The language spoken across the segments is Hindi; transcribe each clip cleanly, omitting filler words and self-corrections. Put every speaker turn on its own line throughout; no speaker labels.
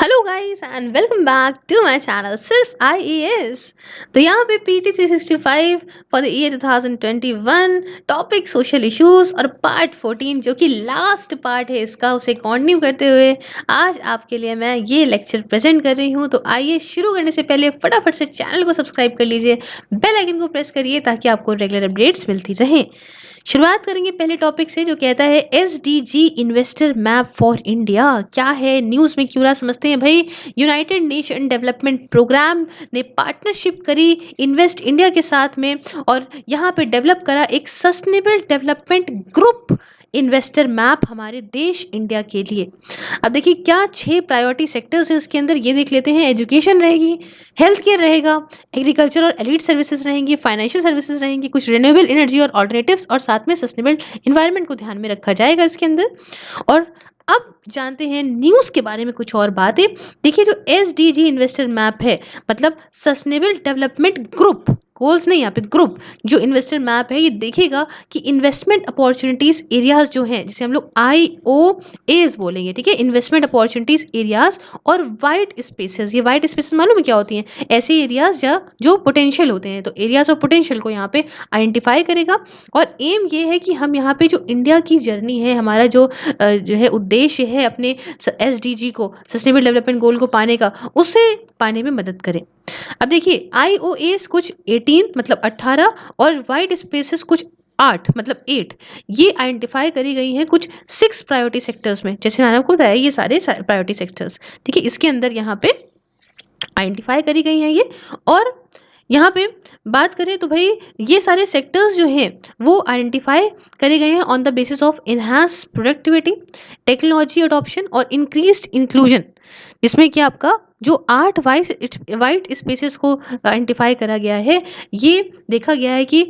Hello guys and welcome back to my channel सिर्फ आईएएस। तो यहाँ पे PT 365 for the year 2021 topic social issues और पार्ट 14 जो कि लास्ट पार्ट है इसका उसे कंटिन्यू करते हुए आज आपके लिए मैं ये लेक्चर प्रेजेंट कर रही हूँ। तो आइए शुरू करने से पहले फटाफट से चैनल को सब्सक्राइब कर लीजिए, बेल आइकन को प्रेस करिए ताकि आपको रेगुलर अपडेट्स मिलती रहें। शुरुआत करेंगे पहले टॉपिक से जो कहता है SDG investor map for India. क्या है, न्यूज़ में क्यों ना समझते हैं भाई। यूनाइटेड नेशन डेवलपमेंट प्रोग्राम ने पार्टनरशिप करी इन्वेस्ट इंडिया के साथ में और यहाँ पे डेवलप करा एक sustainable development group investor map हमारे देश इंडिया के लिए। अब देखिए क्या 6 प्रायोरिटी सेक्टर्स हैं इसके अंदर, ये देख लेते हैं। एजुकेशन रहेगी, हेल्थ केयर रहेगा, एग्रीकल्चर और एलिट सर्विसेज रहेंगी, फाइनेंशियल सर्विसेज रहेंगी, कुछ रिन्यूएबल एनर्जी और ऑल्टरनेटिव्स और साथ में सस्टेनेबल इन्वायरमेंट को ध्यान में रखा जाएगा इसके अंदर। और अब जानते हैं न्यूज़ के बारे में कुछ और बातें। देखिए जो एसडीजी इन्वेस्टर मैप है मतलब सस्टेनेबल डेवलपमेंट ग्रुप, गोल्स नहीं, यहाँ पे ग्रुप जो इन्वेस्टर मैप है ये देखेगा कि इन्वेस्टमेंट अपॉर्चुनिटीज एरियाज जो हैं जिसे हम लोग IOAs बोलेंगे, ठीक है, इन्वेस्टमेंट अपॉर्चुनिटीज एरियाज और वाइट स्पेसेस। ये वाइट स्पेसेस मालूम है क्या होती हैं? ऐसे एरियाज या जो पोटेंशियल होते हैं, तो एरियाज ऑफ पोटेंशियल को यहाँ पे आइडेंटिफाई करेगा। और एम ये है कि हम यहाँ पे जो इंडिया की जर्नी है, हमारा जो है उद्देश्य है अपने एसडीजी को, सस्टेनेबल डेवलपमेंट गोल को पाने का, उसे पाने में मदद करें। अब देखिए IOAs कुछ 18 मतलब 18 और वाइट स्पेसेस कुछ 8 मतलब 8, ये आइडेंटिफाई करी गई हैं कुछ 6 प्रायोरिटी सेक्टर्स में। जैसे मैंने आपको बताया ये सारे प्रायोरिटी सेक्टर्स, ठीक है, इसके अंदर यहाँ पे आइडेंटिफाई करी गई हैं ये। और यहाँ पे बात करें तो भाई ये सारे सेक्टर्स जो हैं वो आइडेंटिफाई करे गए हैं on the basis of enhance productivity, technology adoption और इंक्रीज्ड इंक्लूजन, जिसमें कि आपका जो 8 वाइट स्पेसेस को आइडेंटिफाई करा गया है, ये देखा गया है कि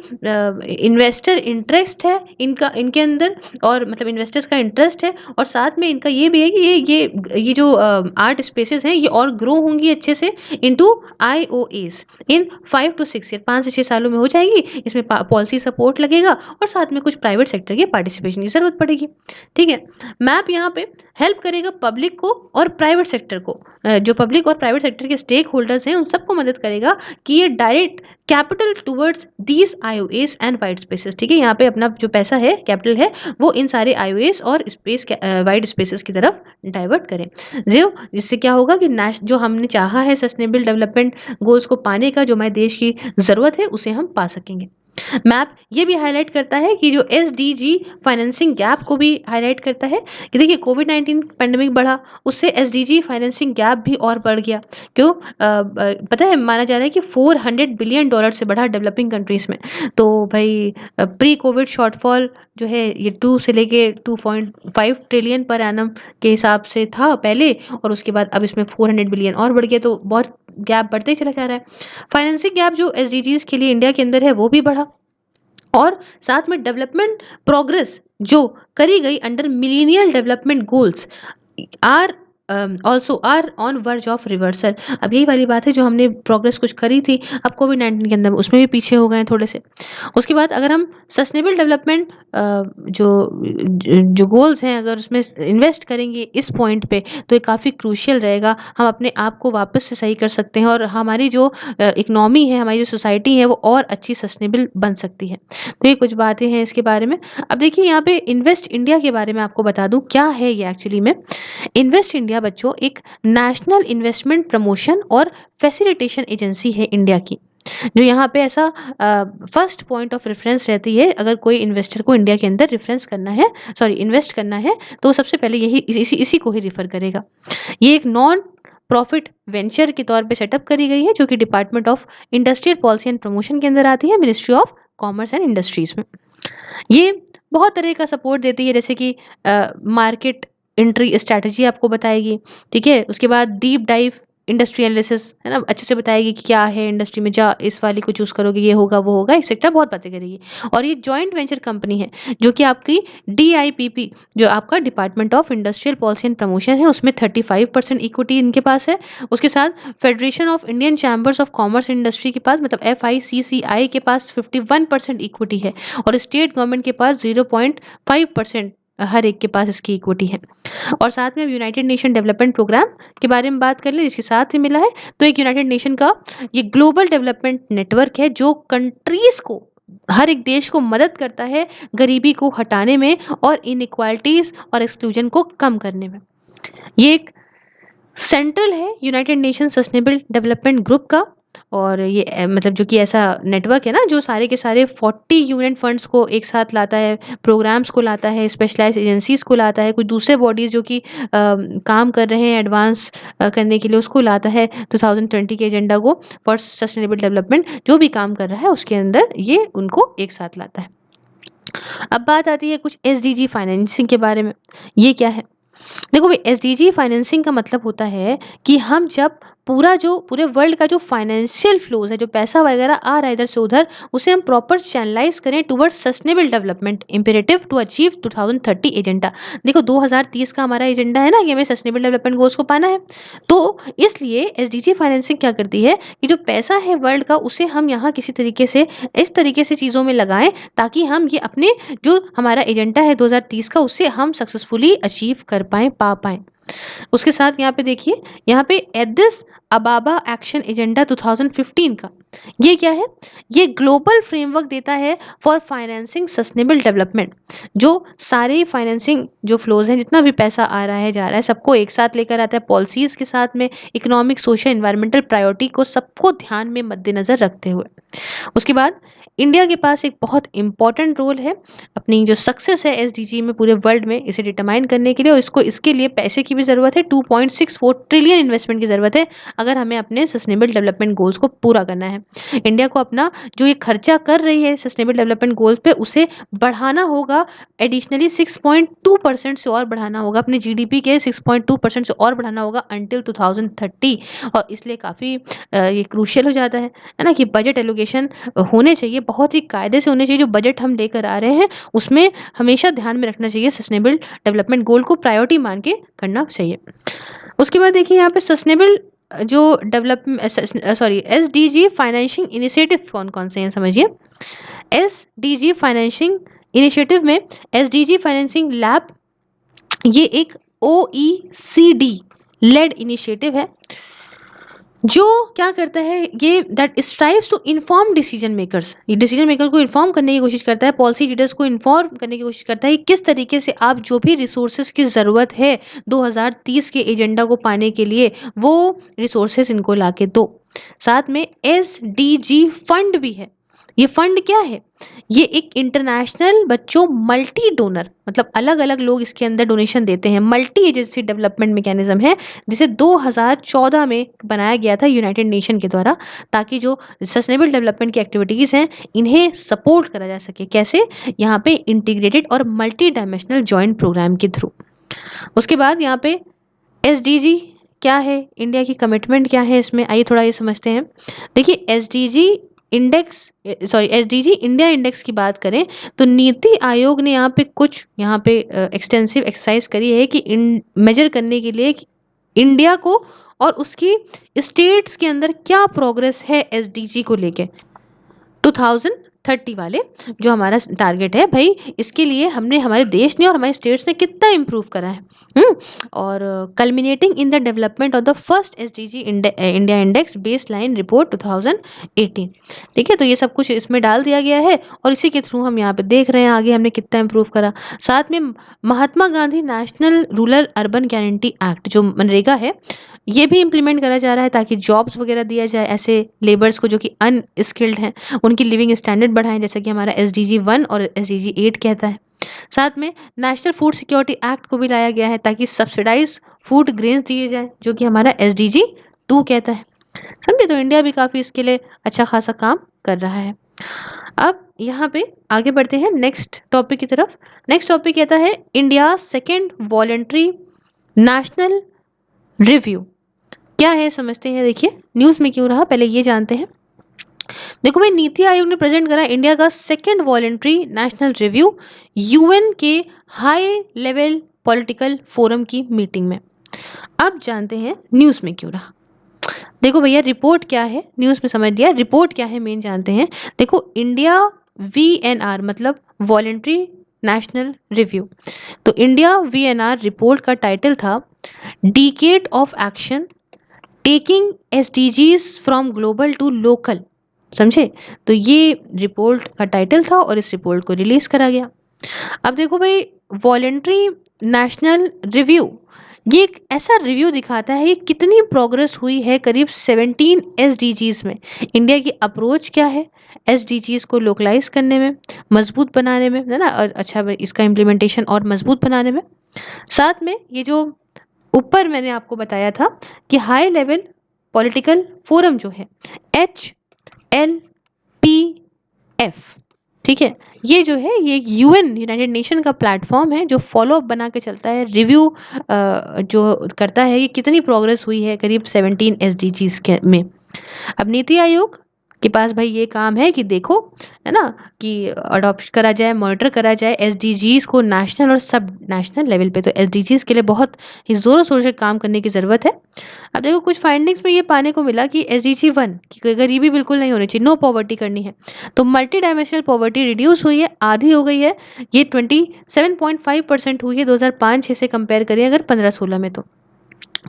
इन्वेस्टर इंटरेस्ट है इनका इनके अंदर, और मतलब इन्वेस्टर्स का इंटरेस्ट है, और साथ में इनका ये भी है कि ये जो 8 स्पेसेस हैं ये और ग्रो होंगी अच्छे से into IOAs in 5 to 6 year, 5 से 6 सालों में हो जाएगी। इसमें पॉलिसी सपोर्ट लगेगा और साथ में कुछ प्राइवेट सेक्टर के पार्टिसिपेशन की जरूरत पड़ेगी, ठीक है। मैप यहाँ पे हेल्प करेगा पब्लिक को और प्राइवेट सेक्टर को, जो पब्लिक और प्राइवेट सेक्टर के स्टेक होल्डर्स हैं उन सबको मदद करेगा कि ये direct capital towards these IOAs and white spaces, ठीक है। यहाँ पे अपना जो पैसा है, कैपिटल है, वो इन सारे IOAs और स्पेस वाइट स्पेसेस की तरफ डाइवर्ट करें, जो जिससे क्या होगा कि जो हमने चाहा है सस्टेनेबल डेवलपमेंट गोल्स को पाने का, जो हमारे देश की ज़रूरत है, उसे हम पा सकेंगे। मैप ये भी हाईलाइट करता है कि जो एसडीजी फाइनेंसिंग गैप को भी हाईलाइट करता है कि देखिए कोविड-19 पैंडेमिक बढ़ा, उससे एसडीजी फाइनेंसिंग गैप भी और बढ़ गया। क्यों? पता है, माना जा रहा है कि $400 बिलियन से बढ़ा डेवलपिंग कंट्रीज में। तो भाई प्री कोविड शॉर्टफॉल जो है ये 2 से लेके 2.5 ट्रिलियन पर एनम के हिसाब से था पहले, और उसके बाद अब इसमें 400 बिलियन और बढ़ गया, तो बहुत गैप बढ़ते ही चला जा रहा है। फाइनेंसिंग गैप जो एसडीजीज के लिए इंडिया के अंदर है वो भी बढ़ा, और साथ में डेवलपमेंट प्रोग्रेस जो करी गई under millennial development goals are also are on verge of reversal. अब यही वाली बात है, जो हमने प्रोग्रेस कुछ करी थी अब कोविड-19 के अंदर उसमें भी पीछे हो गए हैं थोड़े से। उसके बाद अगर हम सस्टेनेबल डेवलपमेंट जो जो गोल्स हैं अगर उसमें इन्वेस्ट करेंगे इस पॉइंट पे, तो ये काफ़ी क्रूशियल रहेगा। हम अपने आप को वापस से सही कर सकते हैं और हमारी जो इकनॉमी है, हमारी जो सोसाइटी है, वो और अच्छी सस्टेनेबल बन सकती है। तो ये कुछ बातें हैं इसके बारे में। अब देखिए यहाँ पे इन्वेस्ट इंडिया के बारे में आपको बता दूँ क्या है ये एक्चुअली में। इन्वेस्ट इंडिया बच्चों एक नेशनल इन्वेस्टमेंट प्रमोशन और फैसिलिटेशन एजेंसी है इंडिया की, जो यहाँ पे ऐसा फर्स्ट पॉइंट ऑफ रेफरेंस रहती है। अगर कोई इन्वेस्टर को इंडिया के अंदर रेफरेंस करना है, सॉरी इन्वेस्ट करना है, तो सबसे पहले यही इसी को ही रेफर करेगा। ये एक नॉन प्रॉफिट वेंचर के तौर पे सेटअप करी गई है, जो कि department of industrial policy and promotion के अंदर आती है, ministry of commerce and industries में। ये बहुत तरह का सपोर्ट देती है, जैसे कि मार्केट एंट्री स्ट्रैटेजी आपको बताएगी, ठीक है। उसके बाद डीप डाइव इंडस्ट्री एनालिसिस, है ना, अच्छे से बताएगी कि क्या है इंडस्ट्री में, जा इस वाली को चूज करोगे ये होगा वो होगा, एक्सेट्रा, बहुत बातें करेगी। और ये जॉइंट वेंचर कंपनी है, जो कि आपकी DIPP, जो आपका department of industrial policy and promotion है, उसमें 35% इक्विटी इनके पास है। उसके साथ federation of Indian chambers of commerce and industry के पास, मतलब FICCI के पास 51% इक्विटी है, और स्टेट गवर्नमेंट के पास 0.5% हर एक के पास इसकी इक्विटी है। और साथ में अब यूनाइटेड नेशन डेवलपमेंट प्रोग्राम के बारे में बात कर ले, जिसके साथ ही मिला है। तो एक यूनाइटेड नेशन का ये ग्लोबल डेवलपमेंट नेटवर्क है जो कंट्रीज को, हर एक देश को मदद करता है गरीबी को हटाने में और इनइक्वालिटीज और एक्सक्लूजन को कम करने में। ये एक सेंट्रल है United nation sustainable development group का। और ये मतलब जो कि ऐसा नेटवर्क है ना, जो सारे के सारे 40 यूनियन फंड्स को एक साथ लाता है, प्रोग्राम्स को लाता है, स्पेशलाइज्ड एजेंसीज को लाता है, कुछ दूसरे बॉडीज जो कि काम कर रहे हैं एडवांस करने के लिए, उसको लाता है 2020 के एजेंडा को फॉर सस्टेनेबल डेवलपमेंट। जो भी काम कर रहा है उसके अंदर ये उनको एक साथ लाता है। अब बात आती है कुछ एसडीजी फाइनेंसिंग के बारे में। ये क्या है? देखो भाई, एसडीजी फाइनेंसिंग का मतलब होता है कि हम जब पूरे वर्ल्ड का जो फाइनेंशियल फ्लोज है, जो पैसा वगैरह आ रहा है इधर से उधर, उसे हम प्रॉपर चैनलाइज करें towards sustainable development imperative to achieve 2030 agenda. देखो 2030 का हमारा एजेंडा है ना कि हमें सस्टेनेबल डेवलपमेंट गोल्स को पाना है। तो इसलिए एसडीजी फाइनेंसिंग क्या करती है कि जो पैसा है वर्ल्ड का, उसे हम यहाँ किसी तरीके से, इस तरीके से चीज़ों में लगाएं ताकि हम ये अपने जो हमारा एजेंडा है 2030 का, उससे हम सक्सेसफुली अचीव कर पाएँ, पा पाएँ। उसके साथ यहाँ पे देखिए, यहाँ पे एडिस अबाबा एक्शन एजेंडा 2015 का, ये क्या है? ये ग्लोबल फ्रेमवर्क देता है फॉर फाइनेंसिंग सस्टेनेबल डेवलपमेंट। जो सारे फाइनेंसिंग जो फ्लोज हैं, जितना भी पैसा आ रहा है जा रहा है, सबको एक साथ लेकर आता है पॉलिसीज के साथ में, इकोनॉमिक, सोशल, एनवायरमेंटल प्रायोरिटी को सबको ध्यान में मद्देनजर रखते हुए। उसके बाद इंडिया के पास एक बहुत इंपॉर्टेंट रोल है अपनी जो सक्सेस है एसडीजी में पूरे वर्ल्ड में, इसे डिटरमाइन करने के लिए। और इसको, इसके लिए पैसे की भी ज़रूरत है, 2.64 ट्रिलियन इन्वेस्टमेंट की ज़रूरत है अगर हमें अपने सस्टेनेबल डेवलपमेंट गोल्स को पूरा करना है। इंडिया को अपना जो ये खर्चा कर रही है सस्टेनेबल डेवलपमेंट गोल्स पे, उसे बढ़ाना होगा एडिशनली 6.2% से और बढ़ाना होगा, अपने जीडीपी के 6.2% से और बढ़ाना होगा अंटिल 2030। और इसलिए काफ़ी ये क्रूशियल हो जाता है ना, कि बजट एलोकेशन होने चाहिए, बहुत ही कायदे से होने चाहिए। जो बजट हम लेकर आ रहे हैं उसमें हमेशा ध्यान में रखना चाहिए, सस्टेनेबल डेवलपमेंट गोल को प्रायोरिटी मान के करना चाहिए। उसके बाद देखिए यहाँ पे सस्टेनेबल जो एसडीजी फाइनेंशिंग इनिशिएटिव कौन कौन से हैं समझिए। एसडीजी फाइनेंशिंग इनिशिएटिव में एसडीजी फाइनेंसिंग लैब, ये एक ओईसीडी लेड इनिशिएटिव है जो क्या करता है, ये that strives to inform decision makers, ये डिसीजन मेकर को इन्फॉर्म करने की कोशिश करता है, पॉलिसी लीडर्स को इन्फॉर्म करने की कोशिश करता है कि किस तरीके से आप जो भी रिसोर्सेज की ज़रूरत है 2030 के एजेंडा को पाने के लिए, वो रिसोर्सेज इनको ला के दो। साथ में एसडीजी फंड भी है। ये फंड क्या है? ये एक इंटरनेशनल बच्चों मल्टी डोनर, मतलब अलग अलग लोग इसके अंदर डोनेशन देते हैं, मल्टी एजेंसी डेवलपमेंट मैकेनिज्म है, जिसे 2014 में बनाया गया था यूनाइटेड नेशन के द्वारा, ताकि जो सस्टेनेबल डेवलपमेंट की एक्टिविटीज़ हैं इन्हें सपोर्ट करा जा सके। कैसे? यहाँ पे इंटीग्रेटेड और मल्टी डायमेंशनल जॉइंट प्रोग्राम के थ्रू। उसके बाद यहाँ पे एसडीजी क्या है, इंडिया की कमिटमेंट क्या है इसमें, आइए थोड़ा ये समझते हैं। देखिए SDG index, sorry SDG India index की बात करें तो नीति आयोग ने यहाँ पे एक्सटेंसिव एक्सरसाइज करी है कि मेजर करने के लिए कि इंडिया को और उसकी स्टेट्स के अंदर क्या प्रोग्रेस है एसडीजी को लेके 2030 वाले जो हमारा टारगेट है भाई, इसके लिए हमने, हमारे देश ने और हमारे स्टेट्स ने कितना इम्प्रूव करा है। और culminating in the development of the first SDG India index base line report 2018। ठीक है, तो ये सब कुछ इसमें डाल दिया गया है और इसी के थ्रू हम यहाँ पे देख रहे हैं आगे हमने कितना इम्प्रूव करा। साथ में Mahatma Gandhi national rural urban guarantee act जो मनरेगा है, ये भी इम्प्लीमेंट करा जा रहा है ताकि जॉब्स वगैरह दिया जाए ऐसे लेबर्स को जो कि अनस्किल्ड हैं, उनकी लिविंग स्टैंडर्ड बढ़ाएं, जैसा कि हमारा एसडीजी 1 और एसडीजी 8 कहता है। साथ में नेशनल फूड सिक्योरिटी एक्ट को भी लाया गया है ताकि सब्सिडाइज फूड ग्रेन्स दिए जाए, जो कि हमारा एसडीजी 2 कहता है। समझे? तो इंडिया भी काफ़ी इसके लिए अच्छा खासा काम कर रहा है। अब यहाँ पे आगे बढ़ते हैं नेक्स्ट टॉपिक की तरफ। नेक्स्ट टॉपिक कहता है India second voluntary national review. क्या है समझते हैं। देखिए न्यूज़ में क्यों रहा, पहले ये जानते हैं। देखो भाई, नीति आयोग ने प्रेजेंट करा इंडिया का second voluntary national review UN के हाई लेवल पॉलिटिकल फोरम की मीटिंग में। अब जानते हैं न्यूज़ में क्यों रहा। देखो भैया, रिपोर्ट क्या है, न्यूज़ में समझ लिया, रिपोर्ट क्या है मेन जानते हैं। देखो इंडिया वीएनआर मतलब वॉलेंट्री नेशनल रिव्यू। तो इंडिया वीएनआर रिपोर्ट का टाइटल था decade of action taking SDGs from global to local. समझे? तो ये रिपोर्ट का टाइटल था और इस रिपोर्ट को रिलीज करा गया। अब देखो भाई, वॉलेंट्री नेशनल रिव्यू ये एक ऐसा रिव्यू दिखाता है कि कितनी प्रोग्रेस हुई है करीब 17 एसडीजीज में। इंडिया की अप्रोच क्या है एसडीजीज को लोकलाइज करने में, मजबूत बनाने में, है ना, और अच्छा इसका इम्प्लीमेंटेशन और मजबूत बनाने में। साथ में ये जो ऊपर मैंने आपको बताया था कि हाई लेवल पॉलिटिकल फोरम जो है HLPF, ठीक है, ये जो है ये यूएन यूनाइटेड नेशन का प्लेटफॉर्म है जो फॉलो अप बना के चलता है, रिव्यू जो करता है कि कितनी प्रोग्रेस हुई है करीब 17 एसडीजीज के में। अब नीति आयोग के पास भाई ये काम है कि देखो, है ना, कि अडॉप्ट करा जाए, मॉनिटर करा जाए एसडीजीज को नेशनल और सब नेशनल लेवल पे। तो एसडीजीज के लिए बहुत ही जोरों शोर से काम करने की ज़रूरत है। अब देखो कुछ फाइंडिंग्स में ये पाने को मिला कि SDG 1 की गरीबी बिल्कुल नहीं होनी चाहिए, नो पॉवर्टी करनी है। तो मल्टी डायमेंशनल पॉवर्टी रिड्यूस हुई है, आधी हो गई है। ये 27.5% हुई है 2005-6 से कंपेयर करें अगर 15-16 में। तो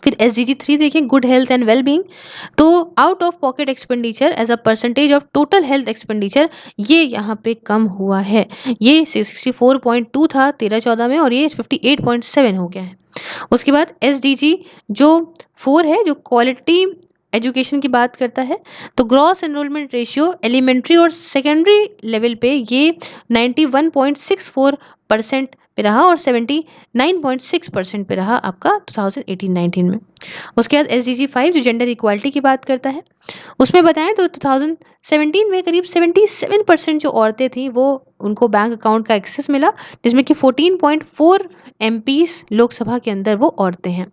फिर SDG 3 देखें, good health and well being. तो out of pocket expenditure as a percentage of total health expenditure ये यहाँ पे कम हुआ है। ये 64.2 था 13-14 में और ये 58.7 हो गया है। उसके बाद SDG 4 है जो क्वालिटी एजुकेशन की बात करता है। तो ग्रॉस एनरोलमेंट रेशियो एलिमेंट्री और सेकेंडरी लेवल पे ये 91.64% पे रहा और 79.6% पे रहा आपका 2018-19 में। उसके बाद SDG 5 जो जेंडर इक्वालिटी की बात करता है, उसमें बताएं तो 2017 में करीब 77% जो औरतें थीं वो उनको बैंक अकाउंट का एक्सेस मिला, जिसमें कि 14.4 MPs लोकसभा के अंदर वो औरतें हैं।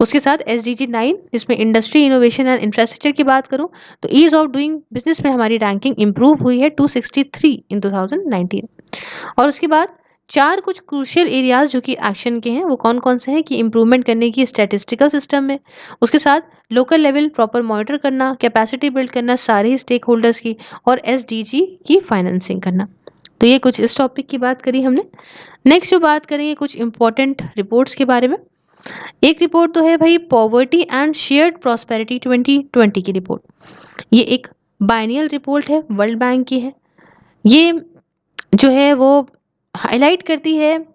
उसके साथ SDG 9 जिसमें इंडस्ट्री इनोवेशन एंड इंफ्रास्ट्रक्चर की बात करूं तो ईज ऑफ डूइंग बिजनेस में हमारी रैंकिंग इंप्रूव हुई है 263 इन 2019। और उसके बाद चार कुछ क्रूशियल एरियाज जो कि एक्शन के हैं वो कौन कौन से हैं कि इम्प्रूवमेंट करने की स्टैटिस्टिकल सिस्टम में, उसके साथ लोकल लेवल प्रॉपर मॉनिटर करना, कैपेसिटी बिल्ड करना सारे ही स्टेक होल्डर्स की, और SDG की फाइनेंसिंग करना। तो ये कुछ इस टॉपिक की बात करी हमने। नेक्स्ट जो बात करेंगे कुछ इंपॉर्टेंट रिपोर्ट्स के बारे में। एक रिपोर्ट तो है भाई पॉवर्टी एंड शेयर्ड प्रॉस्पेरिटी 2020 की रिपोर्ट। ये एक बाइनियल रिपोर्ट है, वर्ल्ड बैंक की है। ये जो है वो हाईलाइट करती है,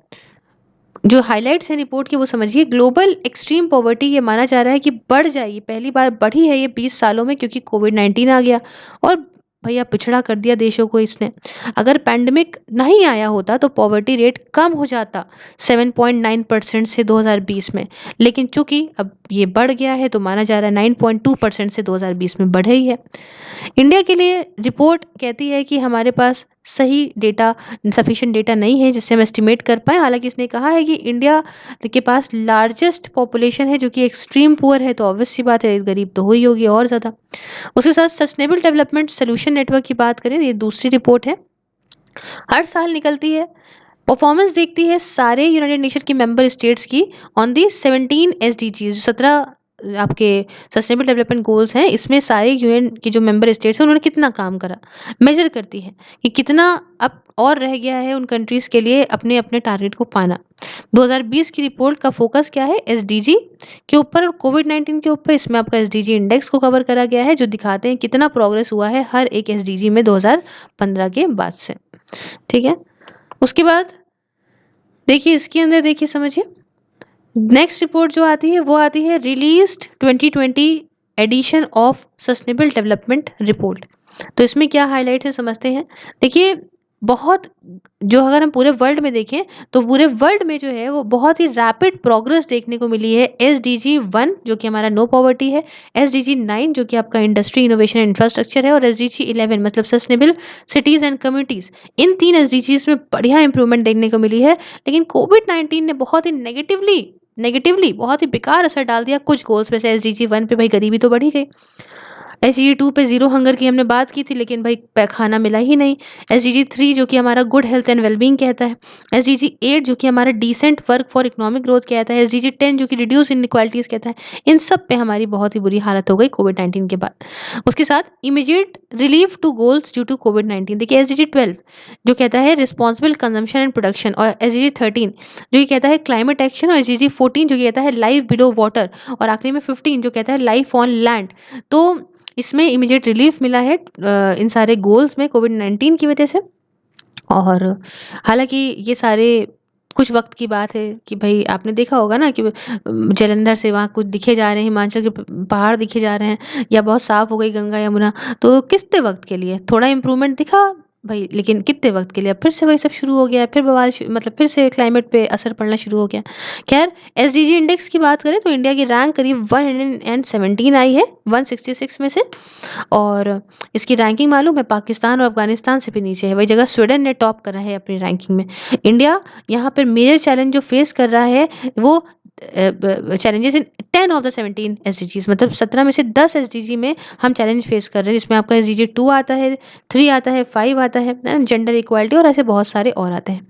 जो हाइलाइट्स हैं रिपोर्ट के वो समझिए। ग्लोबल एक्सट्रीम पॉवर्टी ये माना जा रहा है कि बढ़ जाएगी, पहली बार बढ़ी है ये 20 सालों में, क्योंकि कोविड-19 आ गया और भैया पिछड़ा कर दिया देशों को इसने। अगर पैंडेमिक नहीं आया होता तो पॉवर्टी रेट कम हो जाता 7.9% से 2020 में, लेकिन चूंकि अब ये बढ़ गया है तो माना जा रहा है 9.2% से 2020 में बढ़े ही है। इंडिया के लिए रिपोर्ट कहती है कि हमारे पास सही डेटा, सफिशिएंट डेटा नहीं है जिससे हम एस्टिमेट कर पाए। हालांकि इसने कहा है कि इंडिया के पास लार्जेस्ट पॉपुलेशन है जो कि एक्सट्रीम पुअर है, तो ऑब्वियस सी बात है गरीब तो हुई होगी और ज़्यादा। उसके साथ सस्टेनेबल डेवलपमेंट सोल्यूशन नेटवर्क की बात करें, ये दूसरी रिपोर्ट है, हर साल निकलती है। परफॉर्मेंस देखती है सारे यूनाइटेड नेशन की मेंबर स्टेट्स की ऑन दी 17 SDGs, जो 17 आपके सस्टेनेबल डेवलपमेंट गोल्स हैं, इसमें सारे यूएन के जो मेंबर स्टेट्स हैं उन्होंने कितना काम करा, मेजर करती है कि कितना अब और रह गया है उन कंट्रीज के लिए अपने अपने टारगेट को पाना। 2020 की रिपोर्ट का फोकस क्या है SDG के ऊपर और कोविड-19 के ऊपर। इसमें आपका SDG इंडेक्स को कवर करा गया है जो दिखाते हैं कितना प्रोग्रेस हुआ है हर एक SDG में 2015 के बाद से। ठीक है, उसके बाद देखिए इसके अंदर देखिए समझिए, नेक्स्ट रिपोर्ट जो आती है वो आती है released 2020 edition of sustainable development report. तो इसमें क्या हाईलाइट है समझते हैं। देखिए बहुत, जो अगर हम पूरे वर्ल्ड में देखें तो पूरे वर्ल्ड में जो है वो बहुत ही रैपिड प्रोग्रेस देखने को मिली है। SDG 1 जो कि हमारा नो पॉवर्टी है, SDG 9 जो कि आपका इंडस्ट्री इनोवेशन इंफ्रास्ट्रक्चर है, और SDG 11 मतलब sustainable cities and communities. In 3 SDGs में बढ़िया इंप्रूवमेंट देखने को मिली है। लेकिन कोविड-19 ने बहुत ही नेगेटिवली बहुत ही बेकार असर डाल दिया कुछ गोल्स में से। SDG 1 पे भाई गरीबी तो बढ़ी गई, एसडीजी 2 पे ज़ीरो हंगर की हमने बात की थी, लेकिन भाई खाना मिला ही नहीं। एसडीजी 3 जो कि हमारा गुड हेल्थ एंड वेलबींग कहता है। एसडीजी 8 जो कि हमारा decent work for economic growth कहता है। एसडीजी 10 जो कि रिड्यूस इनइक्वालिटीज कहता है। इन सब पे हमारी बहुत ही बुरी हालत हो गई कोविड-19 के बाद। उसके साथ immediate relief to goals due to कोविड-19। देखिए एसडीजी 12 जो कहता है रिस्पॉन्सिबल कंजम्पशन एंड प्रोडक्शन, और एसडीजी 13 जो ये कहता है क्लाइमेट एक्शन, और एसडीजी 14 जो कहता है लाइफ बिलो वाटर, और आखिरी में 15 जो कहता है लाइफ ऑन लैंड। तो इसमें इमीडिएट रिलीफ मिला है इन सारे गोल्स में कोविड-19 की वजह से। और हालाँकि ये सारे कुछ वक़्त की बात है कि भई आपने देखा होगा ना कि जालंधर से वहाँ कुछ दिखे जा रहे हैं, हिमाचल के प पहाड़ दिखे जा रहे हैं, या बहुत साफ़ हो गई गंगा, यमुना। तो कितने वक़्त के लिए थोड़ा इम्प्रूवमेंट दिखा भई, लेकिन कितने वक़्त के लिए, अब फिर से वही सब शुरू हो गया है, फिर बवाल श मतलब फिर से क्लाइमेट पे असर पड़ना शुरू हो गया। ख़ैर एसडीजी इंडेक्स की बात करें तो इंडिया की रैंक करीब 117 आई है 166 में से। और इसकी रैंकिंग मालूम है पाकिस्तान और अफ़गानिस्तान से भी नीचे है। वही जगह स्वीडन ने टॉप करा है अपनी रैंकिंग में। इंडिया यहाँ पर मेजर चैलेंज जो फेस कर रहा है वो चैलेंजेस इन 10 ऑफ द 17 एसडीजीज़, मतलब 17 में से 10 एसडीजी में हम चैलेंज फेस कर रहे हैं, जिसमें आपका एसडीजी 2 आता है, 3 आता है, 5 आता है ना, जेंडर इक्वालिटी और ऐसे बहुत सारे और आते हैं।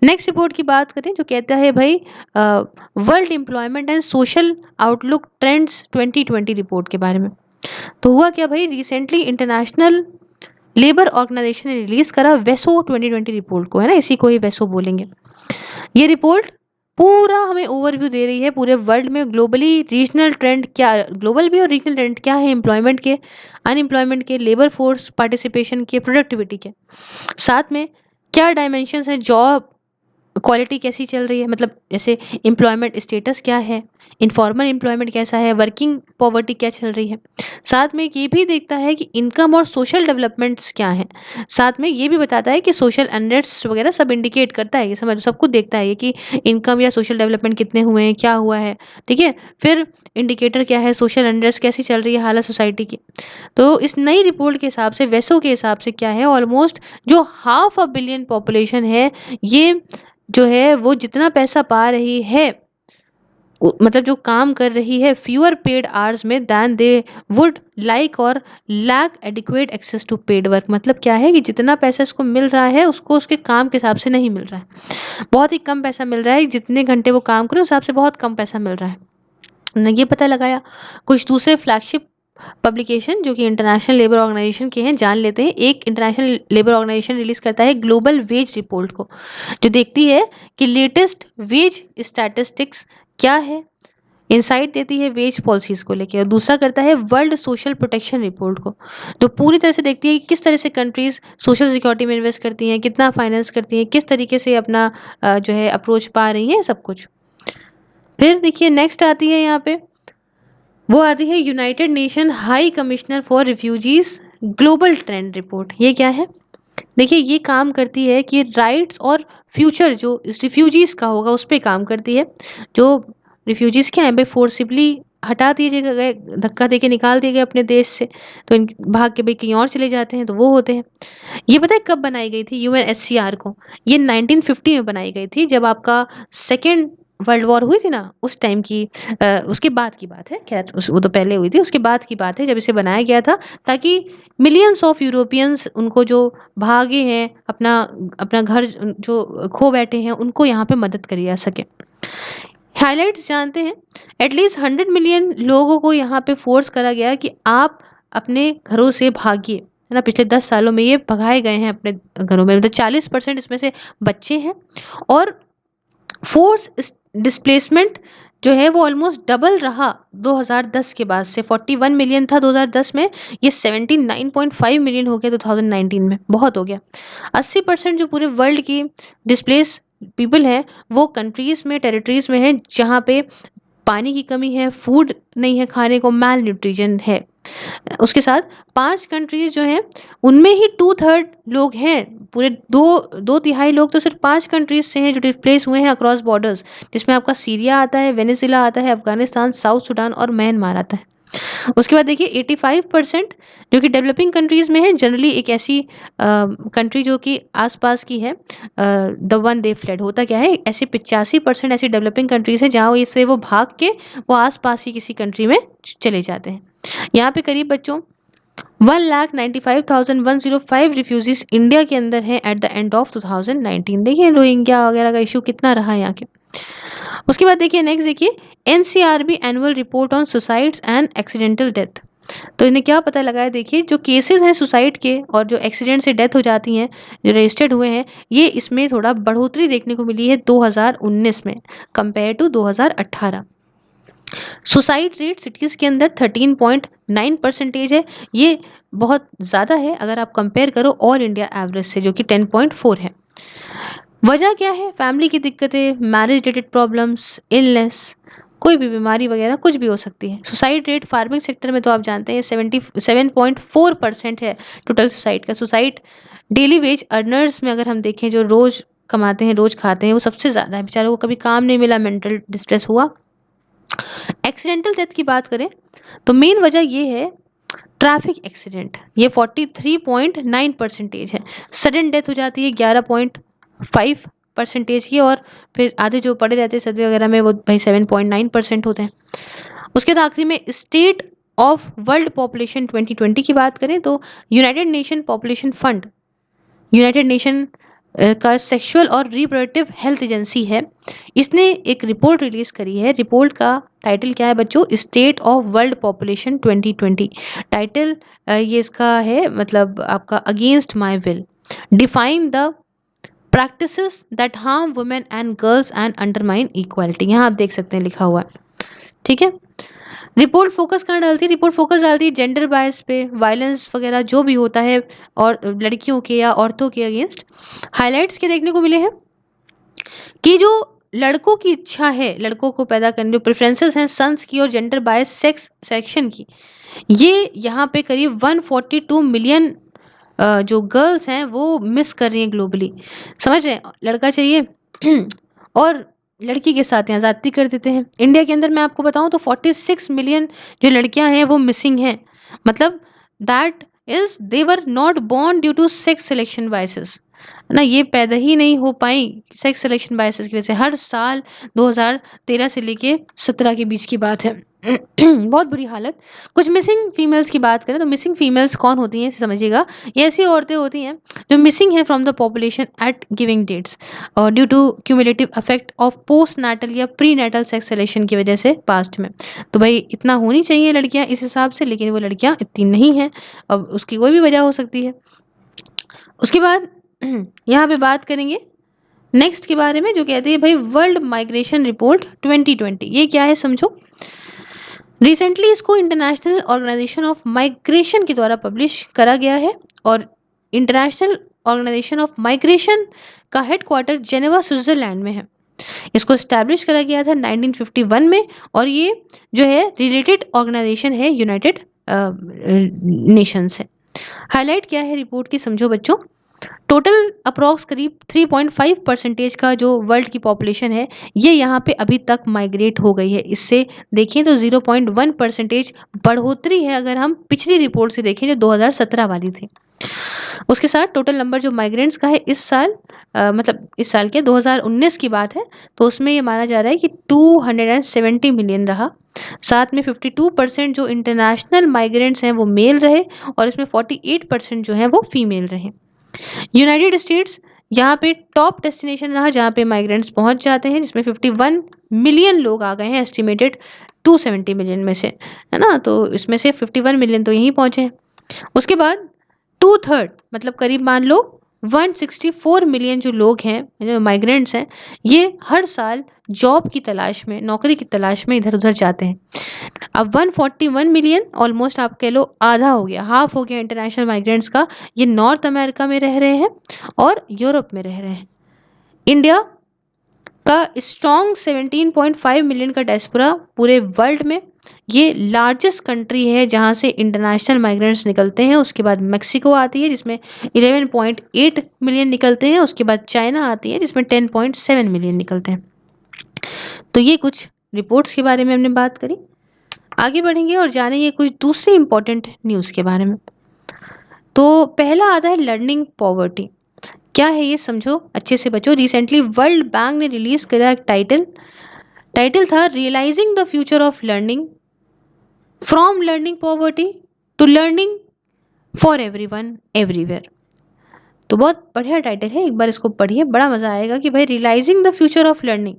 नेक्स्ट रिपोर्ट की बात करें जो कहता है भाई world employment and social outlook trends 2020 report के बारे में। तो हुआ क्या भाई, रिसेंटली इंटरनेशनल लेबर ऑर्गेनाइजेशन ने रिलीज करा वेसो 2020 रिपोर्ट को, है ना, इसी को ही वेसो बोलेंगे। ये रिपोर्ट पूरा हमें ओवरव्यू दे रही है पूरे वर्ल्ड में ग्लोबली रीजनल ट्रेंड क्या, ग्लोबल भी और रीजनल ट्रेंड क्या है, एम्प्लॉयमेंट के, अनएम्प्लॉयमेंट के, लेबर फोर्स पार्टिसिपेशन के, प्रोडक्टिविटी के, साथ में क्या डायमेंशंस हैं, जॉब क्वालिटी कैसी चल रही है, मतलब जैसे एम्प्लॉयमेंट स्टेटस क्या है, इनफॉर्मल एम्प्लॉयमेंट कैसा है, वर्किंग पॉवर्टी क्या चल रही है। साथ में ये भी देखता है कि इनकम और सोशल डेवलपमेंट्स क्या हैं। साथ में ये भी बताता है कि सोशल अनरेस्ट वगैरह सब इंडिकेट करता है, ये समझ सब कुछ देखता है ये कि इनकम या सोशल डेवलपमेंट कितने हुए हैं, क्या हुआ है। ठीक है, फिर इंडिकेटर क्या है, सोशल अनरेस्ट कैसी चल रही है हालत सोसाइटी की। तो इस नई रिपोर्ट के हिसाब से, वेसो के हिसाब से क्या है, ऑलमोस्ट जो हाफ अ बिलियन पॉपुलेशन है, ये जो है वो जितना पैसा पा रही है, मतलब जो काम कर रही है फ्यूअर पेड आवर्स में दैन दे वुड लाइक, और lack adequate access to paid work. मतलब क्या है कि जितना पैसा इसको मिल रहा है उसको उसके काम के हिसाब से नहीं मिल रहा है, बहुत ही कम पैसा मिल रहा है, जितने घंटे वो काम करे उस हिसाब से बहुत कम पैसा मिल रहा है। ने ये पता लगाया। कुछ दूसरे फ्लैगशिप पब्लिकेशन जो कि इंटरनेशनल लेबर ऑर्गेनाइजेशन के हैं, जान लेते हैं। एक इंटरनेशनल लेबर ऑर्गेनाइजेशन रिलीज करता है ग्लोबल वेज रिपोर्ट को, जो देखती है कि लेटेस्ट वेज स्टैटिस्टिक्स क्या है, इंसाइट देती है वेज पॉलिसीज को लेके। और दूसरा करता है वर्ल्ड सोशल प्रोटेक्शन रिपोर्ट को, तो पूरी तरह से देखती है कि किस तरह से कंट्रीज सोशल सिक्योरिटी में इन्वेस्ट करती हैं, कितना फाइनेंस करती हैं, किस तरीके से अपना जो है अप्रोच पा रही हैं, सब कुछ। फिर देखिए नेक्स्ट आती है यहाँ पे, वो आती है United nation high commissioner for refugees global trend report. ये क्या है, देखिए ये काम करती है कि राइट्स और फ्यूचर जो इस रिफ्यूजीज का होगा उस पर काम करती है। जो रिफ्यूजीज क्या है भाई, फोर्सिबली हटा दिए गए, धक्का देके निकाल दिए गए अपने देश से, तो भाग के भाई कहीं और चले जाते हैं, तो वो होते हैं। ये पता है कब बनाई गई थी यूएनएचसीआर को, ये 1950 में बनाई गई थी, जब आपका सेकेंड वर्ल्ड वॉर हुई थी ना, उस टाइम की उसके बाद की बात है। खैर वो तो पहले हुई थी, उसके बाद की बात है जब इसे बनाया गया था, ताकि मिलियंस ऑफ यूरोपियंस उनको जो भागे हैं, अपना अपना घर जो खो बैठे हैं, उनको यहाँ पे मदद करी जा सके। हाइलाइट्स जानते हैं, एटलीस्ट 100 मिलियन लोगों को यहाँ पे फोर्स करा गया कि आप अपने घरों से भागिए, है ना। पिछले 10 सालों में ये भगाए गए हैं अपने घरों में, मतलब 40% इसमें से बच्चे हैं। और फोर्स डिस्प्लेसमेंट जो है वो ऑलमोस्ट डबल रहा 2010 के बाद से। 41 मिलियन था 2010 में, ये 79.5 मिलियन हो गया 2019 में, बहुत हो गया। 80% जो पूरे वर्ल्ड की डिस्प्लेस पीपल है वो कंट्रीज में, टेरिटरीज में है जहाँ पे पानी की कमी है, फूड नहीं है खाने को, मैल न्यूट्रिशन है। उसके साथ 5 कंट्रीज जो हैं उनमें ही 2/3 लोग हैं, पूरे दो दो तिहाई लोग तो सिर्फ 5 कंट्रीज से हैं जो डिस्प्लेस हुए हैं अक्रॉस बॉर्डर्स, जिसमें आपका सीरिया आता है, वेनेजुला आता है, अफगानिस्तान, साउथ सूडान और म्यांमार आता है। उसके बाद देखिए 85% जो कि डेवलपिंग कंट्रीज़ में है, जनरली एक ऐसी कंट्री जो कि आस-पास की है, द वन दे फ्लेड। होता क्या है, ऐसे 85% ऐसी डेवलपिंग कंट्रीज़ हैं जहाँ से वो भाग के वो आस-पास ही किसी कंट्री में चले जाते हैं। यहाँ पे करीब बच्चों 1,95,105 रिफ्यूजीज इंडिया के अंदर हैं एट द एंड ऑफ 2019। देखिए रोहिंग्या वगैरह का इशू कितना रहा है यहाँ के। उसके बाद देखिए नेक्स्ट देखिए NCRB annual report on suicides and accidental death. तो इन्हें क्या पता लगा है, देखिए जो केसेस हैं सुसाइड के और जो एक्सीडेंट से डेथ हो जाती हैं, जो रजिस्टर्ड हुए हैं, ये इसमें थोड़ा बढ़ोतरी देखने को मिली है 2019 में compare to 2018। Suicide rate cities के अंदर 13.9% है। ये बहुत ज़्यादा है अगर आप कंपेयर करो ऑल इंडिया एवरेज से जो कि 10.4 है। वजह क्या है, फैमिली की दिक्कतें, मैरिज रिलेटेड प्रॉब्लम्स, इलनेस, कोई भी बीमारी वगैरह कुछ भी हो सकती है। सुसाइड रेट फार्मिंग सेक्टर में तो आप जानते हैं 77.4% है टोटल सुसाइड का। सुसाइड डेली वेज अर्नर्स में अगर हम देखें, जो रोज़ कमाते हैं रोज़ खाते हैं, वो सबसे ज़्यादा है। बेचारों को कभी काम नहीं मिला, मेंटल डिस्ट्रेस हुआ। एक्सीडेंटल डेथ की बात करें तो मेन वजह ये है ट्रैफिक एक्सीडेंट, ये 43.9% है। सडन डेथ हो जाती है 11.5% की, और फिर आधे जो पड़े रहते हैं सदमे वगैरह में वो भाई 7.9% होते हैं। उसके बाद आखिरी में स्टेट ऑफ वर्ल्ड पॉपुलेशन 2020 की बात करें तो United nation population fund, United nation का सेक्सुअल और रिप्रोडक्टिव हेल्थ एजेंसी है, इसने एक रिपोर्ट रिलीज करी है। रिपोर्ट का टाइटल क्या है बच्चों, state of world population 2020। Title ये इसका है, मतलब आपका against my will, define the practices that harm women and girls and undermine equality. यहाँ आप देख सकते हैं लिखा हुआ है, ठीक है। रिपोर्ट फोकस कहाँ डालती है, रिपोर्ट फोकस डालती है जेंडर बायस पे, वायलेंस वगैरह जो भी होता है और लड़कियों के या औरतों के अगेंस्ट। हाइलाइट्स के देखने को मिले हैं कि जो लड़कों की इच्छा है, लड़कों को पैदा करने जो प्रेफरेंसेस हैं सन्स की और जेंडर बायस सेक्स सेक्शन की, ये यहाँ पे करीब 142 मिलियन जो गर्ल्स हैं वो मिस कर रही हैं ग्लोबली। समझ रहे हैं, लड़का चाहिए और लड़की के साथ यहाँ ज़्यादती कर देते हैं। इंडिया के अंदर मैं आपको बताऊँ तो 46 मिलियन जो लड़कियां हैं वो मिसिंग हैं। मतलब that is they were not born due to sex selection biases, ना ये पैदा ही नहीं हो पाई सेक्स सिलेक्शन बायसेस की वजह से। हर साल 2013 से लेके 17 के बीच की बात है। बहुत बुरी हालत। कुछ मिसिंग फीमेल्स की बात करें तो मिसिंग फीमेल्स कौन होती हैं, इसे समझिएगा। ये ऐसी औरतें होती हैं जो मिसिंग है from the population at giving dates और due to cumulative effect of post natal या प्री नाटल सेक्स सिलेक्शन की वजह से पास्ट में। तो भाई इतना होनी चाहिए लड़कियां इस हिसाब से, लेकिन वो लड़कियां इतनी नहीं हैं। अब उसकी कोई भी वजह हो सकती है। उसके बाद यहाँ पे बात करेंगे नेक्स्ट के बारे में, जो कहते हैं भाई वर्ल्ड माइग्रेशन रिपोर्ट 2020। ये क्या है समझो। रिसेंटली इसको इंटरनेशनल ऑर्गेनाइजेशन ऑफ माइग्रेशन के द्वारा पब्लिश करा गया है और इंटरनेशनल ऑर्गेनाइजेशन ऑफ माइग्रेशन का हेडक्वार्टर जेनेवा स्विट्जरलैंड में है। इसको इस्टेब्लिश करा गया था 1951 में और ये जो है रिलेटेड ऑर्गेनाइजेशन है यूनाइटेड नेशंस है। हाईलाइट क्या है रिपोर्ट की समझो बच्चों। टोटल अप्रॉक्स करीब 3.5% का जो वर्ल्ड की पॉपुलेशन है ये यहाँ पे अभी तक माइग्रेट हो गई है। इससे देखें तो 0.1% बढ़ोतरी है अगर हम पिछली रिपोर्ट से देखें जो 2017 वाली थी। उसके साथ टोटल नंबर जो माइग्रेंट्स का है इस साल मतलब इस साल के 2019 की बात है तो उसमें ये माना जा रहा है कि 270 मिलियन रहा। साथ में 52% जो इंटरनेशनल माइग्रेंट्स हैं वो मेल रहे और इसमें 48% जो हैं वो फीमेल रहे। यूनाइटेड स्टेट्स यहाँ पे टॉप डेस्टिनेशन रहा जहाँ पे माइग्रेंट्स पहुँच जाते हैं, जिसमें 51 मिलियन लोग आ गए हैं एस्टिमेटेड 270 मिलियन में से, है ना। तो इसमें से 51 मिलियन तो यहीं पहुँचे हैं। उसके बाद 2/3 मतलब करीब मान लो 164 मिलियन जो लोग हैं जो माइग्रेंट्स हैं ये हर साल जॉब की तलाश में, नौकरी की तलाश में इधर उधर जाते हैं। अब 141 मिलियन ऑलमोस्ट आप कह लो आधा हो गया, हाफ हो गया इंटरनेशनल माइग्रेंट्स का, ये नॉर्थ अमेरिका में रह रहे हैं और यूरोप में रह रहे हैं। इंडिया का स्ट्रॉन्ग 17.5 मिलियन का डायस्पोरा पूरे वर्ल्ड में, ये लार्जेस्ट कंट्री है जहां से इंटरनेशनल माइग्रेंट्स निकलते हैं। उसके बाद मेक्सिको आती है जिसमें 11.8 मिलियन निकलते हैं। उसके बाद चाइना आती है जिसमें 10.7 मिलियन निकलते हैं। तो ये कुछ रिपोर्ट्स के बारे में हमने बात करी। आगे बढ़ेंगे और जानेंगे कुछ दूसरी इंपॉर्टेंट न्यूज़ के बारे में। तो पहला आता है लर्निंग पॉवर्टी। क्या है ये समझो अच्छे से बच्चों। रिसेंटली वर्ल्ड बैंक ने रिलीज करा एक टाइटल टाइटल था realising the future of learning from learning poverty to learning for everyone everywhere. तो बहुत बढ़िया टाइटल है, एक बार इसको पढ़िए, बड़ा मजा आएगा कि भाई realising the future of learning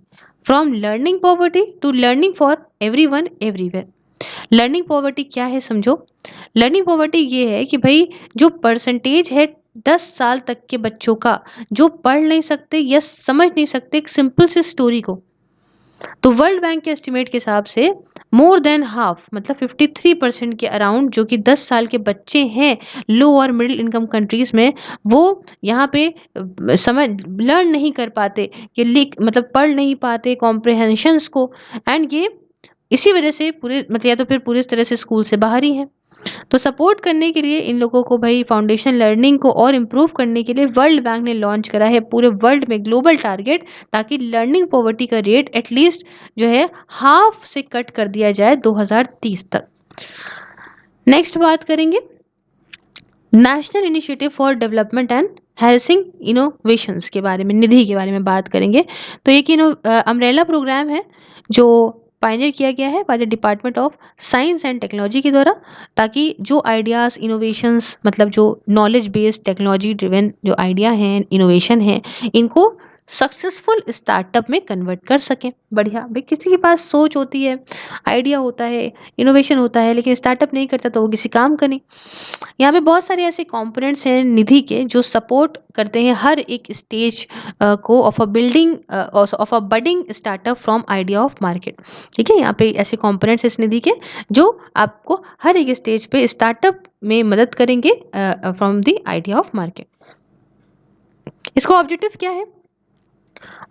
from learning poverty to learning for everyone everywhere. Learning poverty क्या है समझो। लर्निंग पॉवर्टी ये है कि भाई जो परसेंटेज है 10 साल तक के बच्चों का जो पढ़ नहीं सकते या समझ नहीं सकते एक सिंपल सी स्टोरी को, तो वर्ल्ड बैंक के एस्टिमेट के हिसाब से मोर देन हाफ मतलब 53% के अराउंड जो कि 10 साल के बच्चे हैं लो और मिडिल इनकम कंट्रीज में, वो यहाँ पे समझ लर्न नहीं कर पाते, ये लिख मतलब पढ़ नहीं पाते कॉम्प्रिहेंशंस को। एंड ये इसी वजह से पूरे मतलब या तो फिर पूरी तरह से स्कूल से बाहर ही हैं। तो सपोर्ट करने के लिए इन लोगों को भाई फाउंडेशन लर्निंग को और इम्प्रूव करने के लिए वर्ल्ड बैंक ने लॉन्च करा है पूरे वर्ल्ड में ग्लोबल टारगेट, ताकि लर्निंग पॉवर्टी का रेट एटलीस्ट जो है हाफ से कट कर दिया जाए 2030 तक। नेक्स्ट बात करेंगे national initiative for development and harassing innovations के बारे में, निधि के बारे में बात करेंगे। तो एक अम्ब्रेला प्रोग्राम है जो पायनियर किया गया है by the department of science and technology के द्वारा, ताकि जो आइडियाज़ इनोवेशंस मतलब जो नॉलेज बेस्ड टेक्नोलॉजी ड्रिवन जो आइडिया हैं इनोवेशन है इनको सक्सेसफुल स्टार्टअप में कन्वर्ट कर सकें। बढ़िया भाई, किसी के पास सोच होती है, आइडिया होता है, इनोवेशन होता है, लेकिन स्टार्टअप नहीं करता तो वो किसी काम का नहीं। यहाँ पे बहुत सारे ऐसे कंपोनेंट्स हैं निधि के जो सपोर्ट करते हैं हर एक स्टेज को of a building of a budding startup from idea of market. ठीक है, यहाँ पे ऐसे कंपोनेंट्स इस निधि के जो आपको हर एक स्टेज पे स्टार्टअप में मदद करेंगे from the idea of market. इसका ऑब्जेक्टिव क्या है?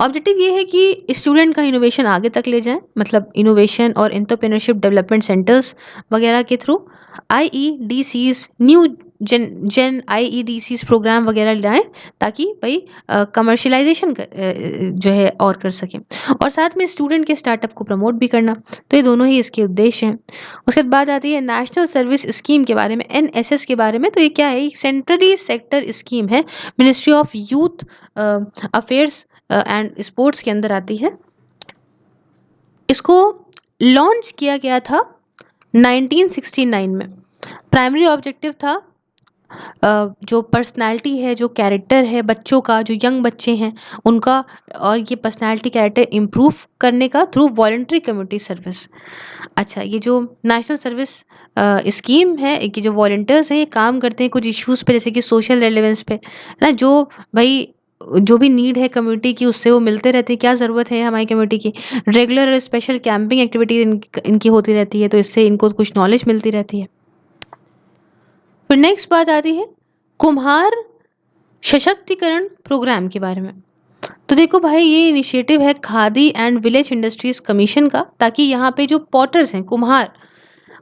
ऑब्जेक्टिव ये है कि स्टूडेंट का इनोवेशन आगे तक ले जाएं, मतलब इनोवेशन और एंटरप्रेन्योरशिप डेवलपमेंट सेंटर्स वगैरह के थ्रू आईईडीसीज न्यू जेन आईईडीसीज प्रोग्राम वगैरह लाएं, ताकि भाई कमर्शलाइजेशन जो है और कर सकें, और साथ में स्टूडेंट के स्टार्टअप को प्रमोट भी करना। तो ये दोनों ही इसके उद्देश्य हैं। उसके बाद बात आती है नेशनल सर्विस स्कीम के बारे में, एनएसएस के बारे में। तो ये क्या है? एक सेंट्रली सेक्टर स्कीम है, ministry of youth affairs and sports के अंदर आती है। इसको लॉन्च किया गया था 1969 में। प्राइमरी ऑब्जेक्टिव था जो पर्सनालिटी है, जो कैरेक्टर है बच्चों का, जो यंग बच्चे हैं उनका, और ये पर्सनालिटी कैरेक्टर इम्प्रूव करने का थ्रू वॉलंटरी कम्युनिटी सर्विस। अच्छा, ये जो नेशनल सर्विस स्कीम है कि जो वॉलंटियर्स हैं ये काम करते हैं कुछ इश्यूज़ पे, जैसे कि सोशल रेलेवेंस पे, है ना, जो भाई जो भी नीड है कम्युनिटी की उससे वो मिलते रहते हैं, क्या ज़रूरत है हमारी कम्युनिटी की, रेगुलर और स्पेशल कैंपिंग एक्टिविटीज इनकी होती रहती है, तो इससे इनको कुछ नॉलेज मिलती रहती है। फिर नेक्स्ट बात आती है कुम्हार सशक्तिकरण प्रोग्राम के बारे में। तो देखो भाई, ये इनिशिएटिव है khadi and village industries commission का, ताकि यहाँ पे जो पॉटर्स हैं कुम्हार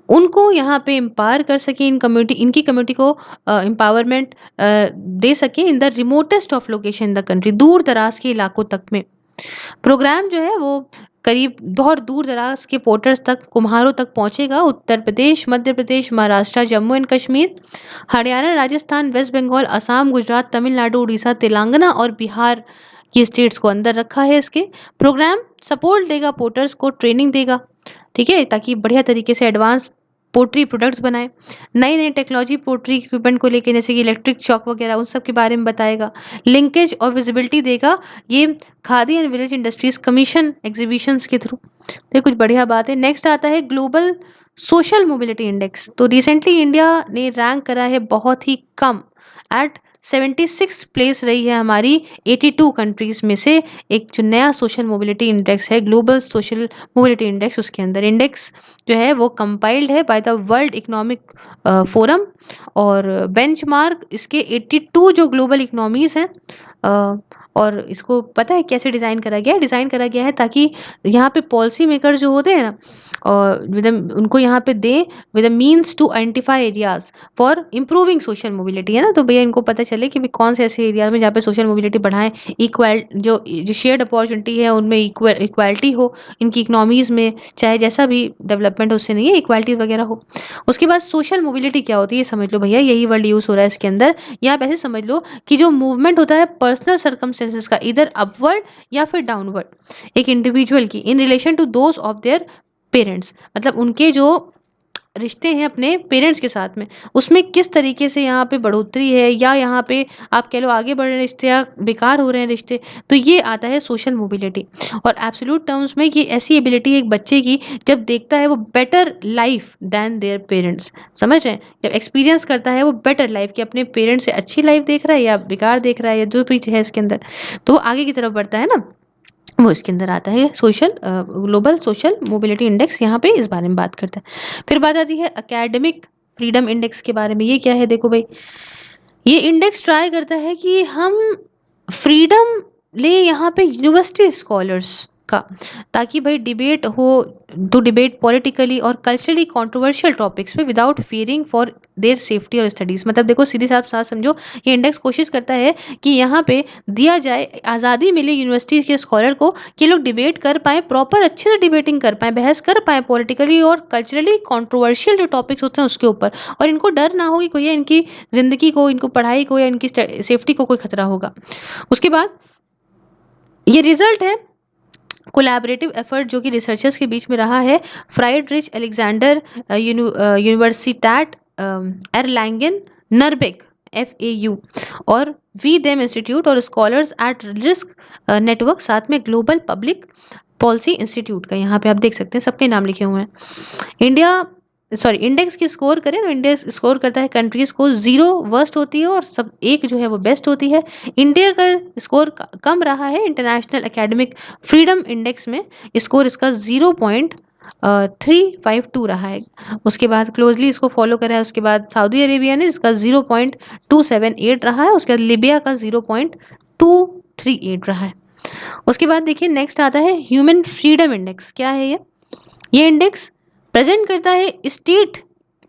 उनको यहाँ पे एम्पावर कर सके, इनकी कम्युनिटी को एम्पावरमेंट दे सके in the remotest of location in the country, दूर दराज के इलाकों तक में। प्रोग्राम जो है वो करीब बहुत दूर दराज के पोर्टर्स तक, कुम्हारों तक पहुंचेगा। उत्तर प्रदेश, मध्य प्रदेश, महाराष्ट्र, जम्मू एंड कश्मीर, हरियाणा, राजस्थान, वेस्ट बंगाल, असम, गुजरात, तमिलनाडु, उड़ीसा, तेलंगाना और बिहार की स्टेट्स को अंदर रखा है। इसके प्रोग्राम सपोर्ट देगा, पोर्टर्स को ट्रेनिंग देगा, ठीक है, ताकि बढ़िया तरीके से एडवांस पोल्ट्री प्रोडक्ट्स बनाए। नई नई टेक्नोलॉजी पोल्ट्री इक्विपमेंट को लेके, जैसे कि इलेक्ट्रिक चॉक वगैरह, उन सब के बारे में बताएगा। लिंकेज और विजिबिलिटी देगा ये khadi and village industries commission exhibitions के थ्रू। तो ये कुछ बढ़िया बात है। नेक्स्ट आता है ग्लोबल सोशल मोबिलिटी इंडेक्स। तो रिसेंटली इंडिया ने रैंक करा है बहुत ही कम, एट 76 प्लेस रही है हमारी 82 कंट्रीज में से। एक जो नया सोशल मोबिलिटी इंडेक्स है, ग्लोबल सोशल मोबिलिटी इंडेक्स, उसके अंदर इंडेक्स जो है वो कंपाइल्ड है by the world economic forum, और बेंचमार्क इसके 82 जो ग्लोबल इकोनॉमीज हैं और इसको पता है कैसे डिज़ाइन करा गया है? डिज़ाइन करा गया है ताकि यहाँ पे पॉलिसी मेकर जो होते हैं ना, और उनको यहाँ पे दें with a means to identify areas for improving social mobility, है ना? तो भैया इनको पता चले कि भई कौन से ऐसे एरियाज़ में जहाँ पे सोशल मोबिलिटी बढ़ाएँ, इक्वल जो जो शेयर्ड अपॉर्च्युनिटी है उनमें इक्वालिटी हो, इनकी इकोनॉमीज़ में, चाहे जैसा भी डेवलपमेंट उससे नहीं है, इक्वालिटी वगैरह हो। उसके बाद सोशल मोबिलिटी क्या होती है, ये समझ लो भैया, यही वर्ड यूज़ हो रहा है इसके अंदर। या आप ऐसे समझ लो कि जो मूवमेंट होता है पर्सनल सर्कमस्टेंसेस का, इधर अपवर्ड या फिर डाउनवर्ड, एक इंडिविजुअल की in relation to those of their parents, मतलब उनके जो रिश्ते हैं अपने पेरेंट्स के साथ में, उसमें किस तरीके से यहाँ पे बढ़ोतरी है, या यहाँ पे आप कह लो आगे बढ़ रहे रिश्ते या बेकार हो रहे हैं रिश्ते, तो ये आता है सोशल मोबिलिटी। और एब्सोल्यूट टर्म्स में ये ऐसी एबिलिटी है एक बच्चे की, जब देखता है वो better life than their parents, समझ रहे हैं? जब एक्सपीरियंस करता है वो बेटर लाइफ, कि अपने पेरेंट्स से अच्छी लाइफ देख रहा है या बेकार देख रहा है, या जो भी है इसके अंदर, तो वो आगे की तरफ बढ़ता है ना, वो इसके अंदर आता है। ग्लोबल सोशल मोबिलिटी इंडेक्स यहाँ पे इस बारे में बात करता है। फिर बात आती है एकेडमिक फ्रीडम इंडेक्स के बारे में। ये क्या है? देखो भाई, ये इंडेक्स ट्राई करता है कि हम फ्रीडम ले यहाँ पे यूनिवर्सिटी स्कॉलर्स का, ताकि भाई डिबेट हो, तो डिबेट पॉलिटिकली और कल्चरली कंट्रोवर्शियल टॉपिक्स पे without fearing for their safety और स्टडीज। मतलब देखो सीधी साफ साथ समझो, ये इंडेक्स कोशिश करता है कि यहाँ पे दिया जाए, आज़ादी मिले यूनिवर्सिटी के स्कॉलर को, कि लोग डिबेट कर पाए, प्रॉपर अच्छे से डिबेटिंग कर पाए, बहस कर पाए पॉलिटिकली और कल्चरली कंट्रोवर्शियल जो टॉपिक्स होते हैं उसके ऊपर, और इनको डर ना हो कि कोई इनकी ज़िंदगी को, इनको पढ़ाई को या इनकी सेफ्टी को कोई खतरा होगा। उसके बाद ये रिजल्ट है कोलैबोरेटिव एफर्ट जो कि रिसर्चर्स के बीच में रहा है, फ्राइडरिच अलेक्जेंडर यूनिवर्सिटैट एरलैंगन नरबेक FAU, और वी देम इंस्टीट्यूट और स्कॉलर्स एट रिस्क नेटवर्क, साथ में ग्लोबल पब्लिक पॉलिसी इंस्टीट्यूट का, यहाँ पे आप देख सकते हैं सबके नाम लिखे हुए हैं। इंडेक्स की स्कोर करें तो इंडेक्स स्कोर करता है कंट्रीज को, 0 वर्स्ट होती है और सब एक जो है वो बेस्ट होती है। इंडिया का स्कोर कम रहा है इंटरनेशनल एकेडमिक फ्रीडम इंडेक्स में, स्कोर इसका 0.352 रहा है। उसके बाद क्लोजली इसको फॉलो करा है, उसके बाद सऊदी अरेबिया ने, इसका 0.278 रहा है, उसके बाद लिबिया का 0.238 रहा है। उसके बाद देखिए नेक्स्ट आता है ह्यूमन फ्रीडम इंडेक्स। क्या है ये इंडेक्स प्रेजेंट करता है स्टेट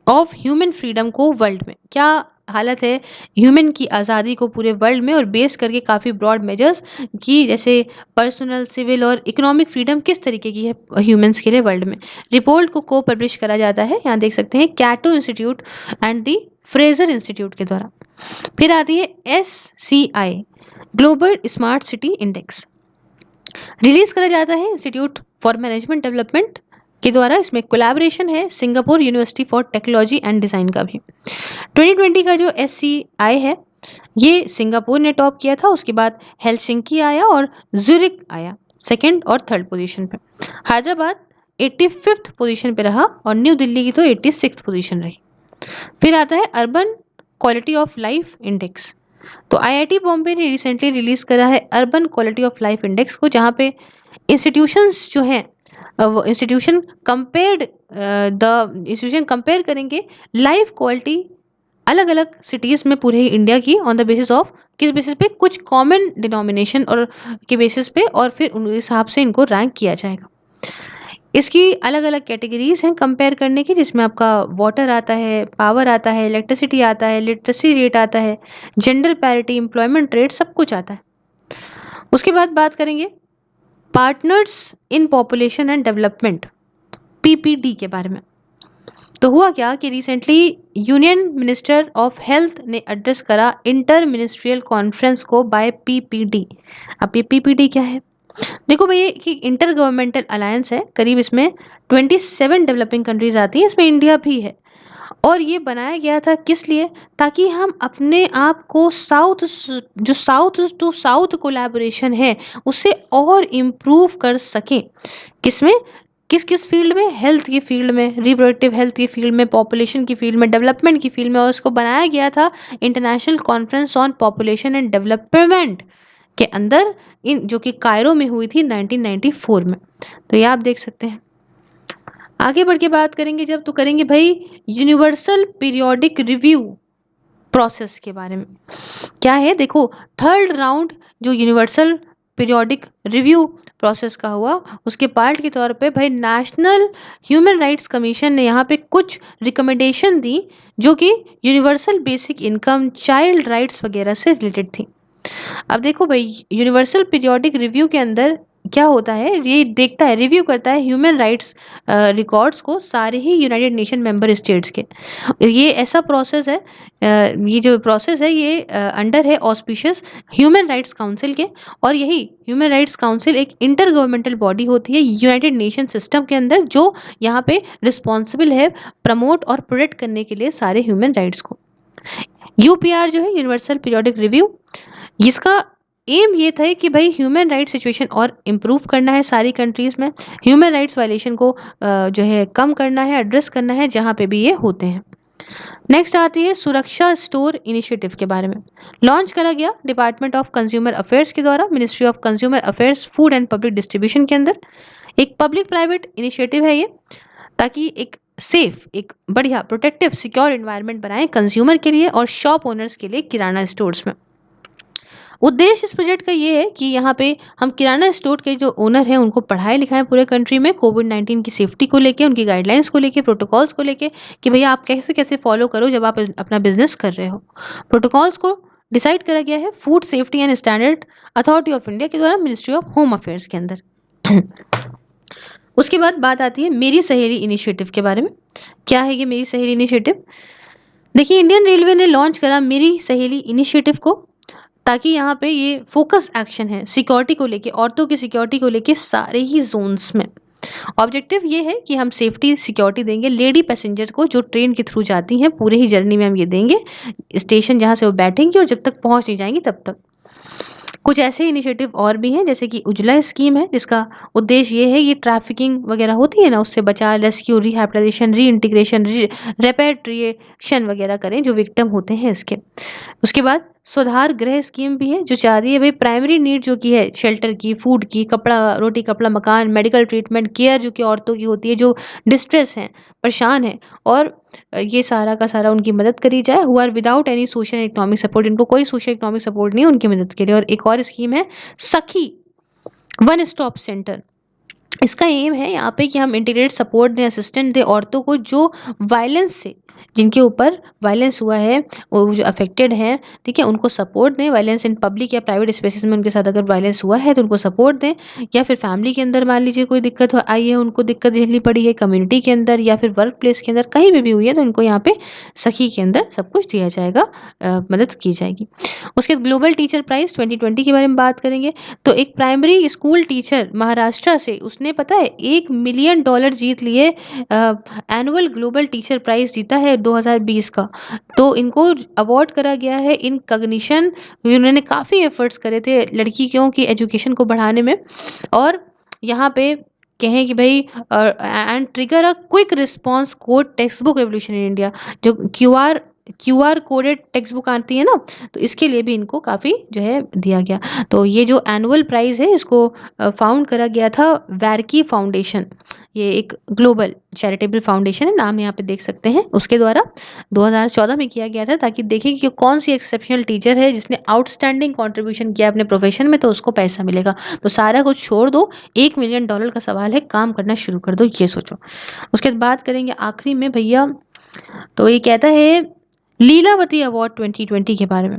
ऑफ ह्यूमन फ्रीडम को वर्ल्ड में, क्या हालत है ह्यूमन की आज़ादी को पूरे वर्ल्ड में, और बेस करके काफ़ी ब्रॉड मेजर्स की, जैसे पर्सनल, सिविल और इकोनॉमिक फ्रीडम किस तरीके की है ह्यूमंस के लिए वर्ल्ड में। रिपोर्ट को पब्लिश करा जाता है, यहाँ देख सकते हैं, Cato institute and the Fraser institute के द्वारा। फिर आती है SCI global smart city index, release करा जाता है इंस्टीट्यूट फॉर मैनेजमेंट डेवलपमेंट के द्वारा। इसमें कोलैबोरेशन है Singapore university for technology and design का भी। 2020 का जो SCI है ये सिंगापुर ने टॉप किया था, उसके बाद हेलसिंकी आया और ज्यूरिक आया सेकंड और थर्ड पोजीशन पे। हैदराबाद 85th पोजीशन पे रहा और न्यू दिल्ली की तो 86th पोजीशन रही। फिर आता है urban quality of life index. तो IIT बॉम्बे ने रिसेंटली रिलीज करा है urban quality of life index को, जहाँ पे इंस्टीट्यूशंस जो हैं वो इंस्टीट्यूशन कंपेयर करेंगे लाइफ क्वालिटी अलग अलग सिटीज़ में पूरे इंडिया की, ऑन द बेसिस ऑफ किस बेसिस पे, कुछ कॉमन डिनोमिनेशन और के बेसिस पे, और फिर उन हिसाब से इनको रैंक किया जाएगा। इसकी अलग अलग कैटेगरीज हैं कंपेयर करने की, जिसमें आपका वाटर आता है, पावर आता है, इलेक्ट्रिसिटी आता है, लिटरेसी रेट आता है, जेंडर पैरिटी, एम्प्लॉयमेंट रेट, सब कुछ आता है। उसके बाद बात करेंगे partners in population and development PPD के बारे में। तो हुआ क्या कि recently union minister of health ने एड्रेस करा इंटर मिनिस्ट्रियल कॉन्फ्रेंस को बाय PPD। अब ये PPD क्या है? देखो भैया कि इंटर गवर्नमेंटल अलायंस है, करीब इसमें 27 डेवलपिंग कंट्रीज आती हैं, इसमें इंडिया भी है। और ये बनाया गया था किस लिए? ताकि हम अपने आप को साउथ टू साउथ कोलैबोरेशन है उससे और इम्प्रूव कर सकें। किसमें? किस किस फील्ड में? हेल्थ की फील्ड में, रिप्रोडक्टिव हेल्थ की फील्ड में, पॉपुलेशन की फील्ड में, डेवलपमेंट की फील्ड में। और इसको बनाया गया था international conference on population and development के अंदर, इन जो कि कायरो में हुई थी 1994 में। तो ये आप देख सकते हैं। आगे बढ़ के बात करेंगे जब, तो करेंगे भाई यूनिवर्सल पीरियोडिक रिव्यू प्रोसेस के बारे में। क्या है? देखो थर्ड राउंड जो यूनिवर्सल पीरियोडिक रिव्यू प्रोसेस का हुआ, उसके पार्ट के तौर पे भाई नेशनल ह्यूमन राइट्स कमीशन ने यहाँ पे कुछ रिकमेंडेशन दी जो कि universal basic income, child rights वगैरह से रिलेटेड थी। अब देखो भाई, यूनिवर्सल पीरियोडिक रिव्यू के अंदर क्या होता है, ये देखता है, रिव्यू करता है ह्यूमन राइट्स रिकॉर्ड्स को सारे ही यूनाइटेड नेशन मेंबर स्टेट्स के। ये ऐसा प्रोसेस है, ये जो प्रोसेस है ये अंडर है ऑस्पिशियस ह्यूमन राइट्स काउंसिल के। और यही ह्यूमन राइट्स काउंसिल एक इंटर गवर्नमेंटल बॉडी होती है यूनाइटेड नेशन सिस्टम के अंदर, जो यहाँ पे रिस्पॉन्सिबल है प्रमोट और प्रोटेक्ट करने के लिए सारे ह्यूमन राइट्स को। यूपीआर जो है, यूनिवर्सल पीरियोडिक रिव्यू, इसका एम ये था कि भाई ह्यूमन राइट सिचुएशन और इम्प्रूव करना है सारी कंट्रीज में, ह्यूमन राइट्स वायलेशन को जो है कम करना है, एड्रेस करना है जहाँ पे भी ये होते हैं। नेक्स्ट आती है सुरक्षा स्टोर इनिशिएटिव के बारे में। लॉन्च करा गया डिपार्टमेंट ऑफ कंज्यूमर अफेयर्स के द्वारा, ministry of consumer affairs, food and public distribution के अंदर। एक पब्लिक प्राइवेट इनिशिएटिव है ये, ताकि एक सेफ, एक बढ़िया प्रोटेक्टिव सिक्योर एनवायरनमेंट बनाएं कंज्यूमर के लिए और शॉप ओनर्स के लिए किराना स्टोर्स में। उद्देश्य इस प्रोजेक्ट का ये है कि यहाँ पे हम किराना स्टोर के जो ओनर हैं उनको पढ़ाए लिखाएं पूरे कंट्री में कोविड-19 की सेफ्टी को लेके, उनकी गाइडलाइंस को लेके, प्रोटोकॉल्स को लेके, कि भैया आप कैसे कैसे फॉलो करो जब आप अपना बिजनेस कर रहे हो। प्रोटोकॉल्स को डिसाइड करा गया है food safety and standard authority of India के द्वारा, मिनिस्ट्री ऑफ होम अफेयर्स के अंदर। उसके बाद बात आती है मेरी सहेली इनिशिएटिव के बारे में। क्या है ये मेरी सहेली इनिशिएटिव? देखिए, इंडियन रेलवे ने लॉन्च करा मेरी सहेली इनिशिएटिव को, ताकि यहाँ पे ये फोकस एक्शन है सिक्योरिटी को लेके, औरतों की सिक्योरिटी को लेके सारे ही जोन्स में। ऑब्जेक्टिव ये है कि हम सेफ्टी सिक्योरिटी देंगे लेडी पैसेंजर को जो ट्रेन के थ्रू जाती हैं, पूरे ही जर्नी में हम ये देंगे, स्टेशन जहाँ से वो बैठेंगी और जब तक पहुँच नहीं जाएंगी तब तक। कुछ ऐसे इनिशिएटिव और भी हैं, जैसे कि उजला स्कीम है, जिसका उद्देश्य ये है, ये ट्रैफिकिंग वगैरह होती है ना, उससे बचा, रेस्क्यू, रिहैबिलिटेशन, री इंटीग्रेशन, रेपेट्रिएशन वगैरह करें जो विक्टिम होते हैं इसके। उसके बाद सुधार गृह स्कीम भी है, जो चाह रही है भाई प्राइमरी नीड जो की है, शेल्टर की, फूड की, कपड़ा, रोटी कपड़ा, मकान, मेडिकल ट्रीटमेंट, केयर जो कि औरतों की होती है जो डिस्ट्रेस हैं, परेशान हैं, और ये सारा का सारा उनकी मदद करी जाए, who are without any social economic support, इनको कोई सोशल इकोनॉमिक सपोर्ट नहीं है, उनकी मदद के लिए। और एक और स्कीम है सखी वन स्टॉप सेंटर। इसका एम है यहाँ पे कि हम इंटीग्रेट सपोर्ट दें, असिस्टेंट दें औरतों को जो वायलेंस से, जिनके ऊपर वायलेंस हुआ है, वो जो अफेक्टेड हैं, ठीक है, उनको सपोर्ट दें। वायलेंस इन पब्लिक या प्राइवेट स्पेसेस में उनके साथ अगर वायलेंस हुआ है तो उनको सपोर्ट दें, या फिर फैमिली के अंदर मान लीजिए कोई दिक्कत आई है, उनको दिक्कत झेलनी पड़ी है कम्युनिटी के अंदर या फिर वर्क प्लेस के अंदर, कहीं भी हुई है, तो उनको यहाँ पे सखी के अंदर सब कुछ दिया जाएगा, मदद की जाएगी। उसके बाद ग्लोबल टीचर प्राइज 2020 के बारे में बात करेंगे। तो एक प्राइमरी स्कूल टीचर महाराष्ट्र से, उसने पता है $1 मिलियन जीत लिए, एनुअल ग्लोबल टीचर प्राइज जीता है 2020 का। तो इनको अवार्ड करा गया है इन कग्निशन, उन्होंने काफ़ी एफर्ट्स करे थे लड़कियों की एजुकेशन को बढ़ाने में। और यहाँ पे कहें कि भाई and trigger a quick response code text book revolution in India, जो क्यूआर कोडेड टेक्स्ट बुक आती है ना, तो इसके लिए भी इनको काफ़ी जो है दिया गया। तो ये जो एनुअल प्राइज़ है इसको फाउंड करा गया था वैरकी फाउंडेशन, ये एक ग्लोबल चैरिटेबल फाउंडेशन है, नाम यहाँ पे देख सकते हैं, उसके द्वारा 2014 में किया गया था, ताकि देखें कि कौन सी एक्सेप्शनल टीचर है जिसने आउटस्टैंडिंग कंट्रीब्यूशन किया अपने प्रोफेशन में, तो उसको पैसा मिलेगा। तो सारा कुछ छोड़ दो, $1 मिलियन का सवाल है, काम करना शुरू कर दो, ये सोचो। उसके बाद बात करेंगे आखिरी में भैया, तो ये कहता है लीलावती अवार्ड 2020 के बारे में।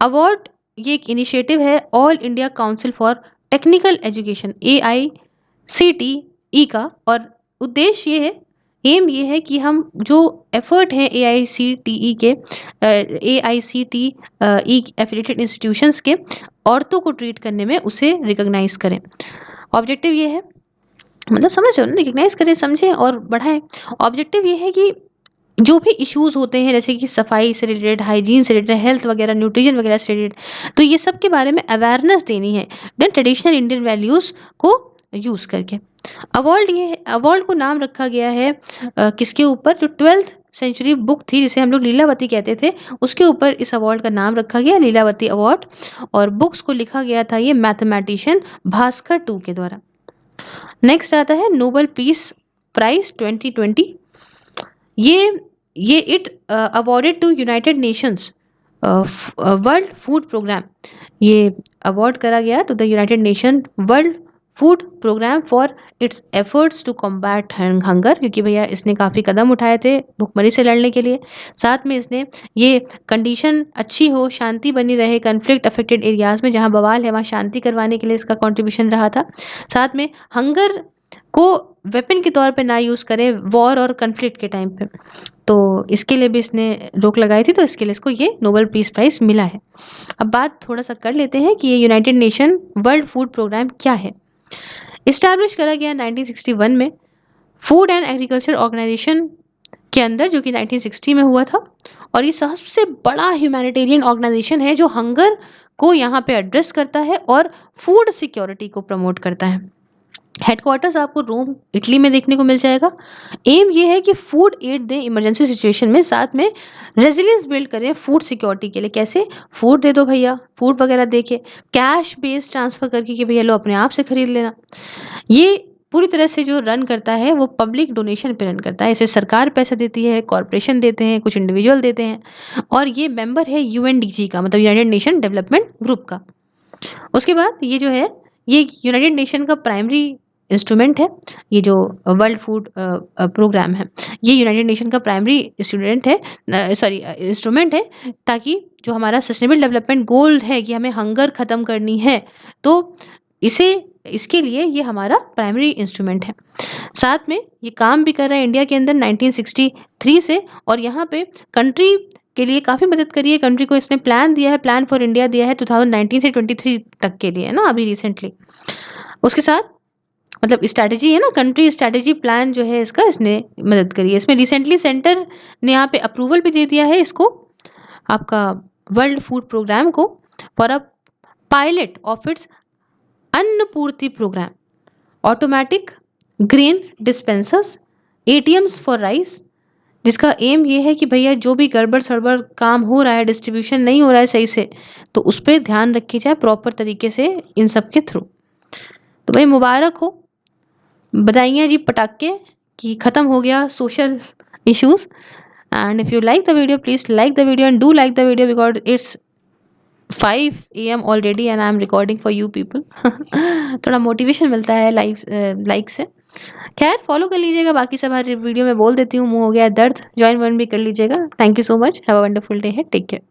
अवार्ड ये एक इनिशिएटिव है all India council for technical education AICTE का, और उद्देश्य ये है, एम ये है कि हम जो एफर्ट है AICTE एफिलिएटेड इंस्टीट्यूशंस के औरतों को ट्रीट करने में उसे रिकॉग्नाइज करें। ऑब्जेक्टिव ये है, मतलब समझ रहे हो ना, रिकॉग्नाइज करें, समझें और बढ़ाएं। ऑब्जेक्टिव ये है कि जो भी इश्यूज होते हैं, जैसे कि सफाई से रिलेटेड, हाइजीन से रिलेटेड, हेल्थ वगैरह, न्यूट्रिशन वगैरह से रिलेटेड, तो ये सब के बारे में अवेयरनेस देनी है देन ट्रेडिशनल इंडियन वैल्यूज़ को यूज़ करके। अवार्ड को नाम रखा गया है किसके ऊपर, जो 12th सेंचुरी बुक थी जिसे हम लोग लीलावती कहते थे, उसके ऊपर इस अवार्ड का नाम रखा गया लीलावती अवार्ड। और बुक्स को लिखा गया था ये मैथमेटिशियन भास्कर टू के द्वारा। नेक्स्ट आता है नोबेल पीस प्राइज 2020। ये it awarded to United Nations World food Programme, ये अवार्ड करा गया to the United Nation World food Programme for its efforts to combat hunger, क्योंकि भैया इसने काफ़ी कदम उठाए थे भुखमरी से लड़ने के लिए। साथ में इसने ये कंडीशन अच्छी हो, शांति बनी रहे कन्फ्लिक्ट अफेक्टेड एरियाज़ में, जहाँ बवाल है वहाँ शांति करवाने के लिए इसका कंट्रीब्यूशन रहा था। साथ में हंगर को वेपन के तौर पे ना यूज़ करें वॉर और कन्फ्लिक्ट के टाइम पे, तो इसके लिए भी इसने रोक लगाई थी, तो इसके लिए इसको ये नोबेल पीस प्राइज़ मिला है। अब बात थोड़ा सा कर लेते हैं कि ये United Nation World food Programme क्या है। इस्टेब्लिश करा गया 1961 में फूड एंड एग्रीकल्चर ऑर्गेनाइजेशन के अंदर, जो कि 1960 में हुआ था, और ये सबसे बड़ा ह्यूमैनिटेरियन ऑर्गेनाइजेशन है जो हंगर को यहाँ पे एड्रेस करता है और फूड सिक्योरिटी को प्रमोट करता है। हेडक्वार्टर्स आपको रोम इटली में देखने को मिल जाएगा। एम ये है कि फूड एड दें इमरजेंसी सिचुएशन में, साथ में रेजिलियंस बिल्ड करें फूड सिक्योरिटी के लिए। कैसे? फूड दे दो भैया, फूड वगैरह दे के, कैश बेस्ड ट्रांसफ़र करके कि भैया लो अपने आप से खरीद लेना। ये पूरी तरह से जो रन करता है वो पब्लिक डोनेशन पे रन करता है। इसे सरकार पैसा देती है, कॉरपोरेशन देते हैं, कुछ इंडिविजुअल देते हैं, और ये मेंबर है यूएनडीजी का, मतलब यूनाइटेड नेशन डेवलपमेंट ग्रुप का। उसके बाद ये जो है, ये यूनाइटेड नेशन का प्राइमरी इंस्ट्रूमेंट है। ये जो वर्ल्ड फूड प्रोग्राम है, ये यूनाइटेड नेशन का प्राइमरी स्टूडेंट है, सॉरी इंस्ट्रूमेंट है, ताकि जो हमारा सस्टेनेबल डेवलपमेंट गोल है कि हमें हंगर ख़त्म करनी है, तो इसे इसके लिए ये हमारा प्राइमरी इंस्ट्रूमेंट है। साथ में ये काम भी कर रहा है इंडिया के अंदर 1963 से, और यहाँ पे कंट्री के लिए काफ़ी मदद करी है। कंट्री को इसने प्लान दिया है, प्लान फॉर इंडिया दिया है 2019 से 23 तक के लिए, है ना, अभी रिसेंटली। उसके साथ मतलब स्ट्रैटेजी है ना, कंट्री स्ट्रैटेजी प्लान जो है इसका, इसने मदद करी है। इसमें रिसेंटली सेंटर ने यहाँ पे अप्रूवल भी दे दिया है इसको, आपका वर्ल्ड फूड प्रोग्राम को, for a pilot of its Annapurti programme, automatic grain dispensers, ATMs for rice, जिसका एम ये है कि भैया जो भी गड़बड़ सड़बड़ काम हो रहा है, डिस्ट्रीब्यूशन नहीं हो रहा है सही से, तो उस पर ध्यान रखी जाए प्रॉपर तरीके से इन सब के थ्रू। तो भाई मुबारक हो, बधाइयाँ जी पटाखे कि ख़त्म हो गया social issues. And if you like the video please like the video and do like the video because it's 5 AM already and I am recording for you people. थोड़ा मोटिवेशन मिलता है लाइक से। खैर फॉलो कर लीजिएगा, बाकी सब हर वीडियो में बोल देती हूँ, मुंह हो गया दर्द, ज्वाइन वन भी कर लीजिएगा। Thank you so much, have a wonderful day है, टेक केयर।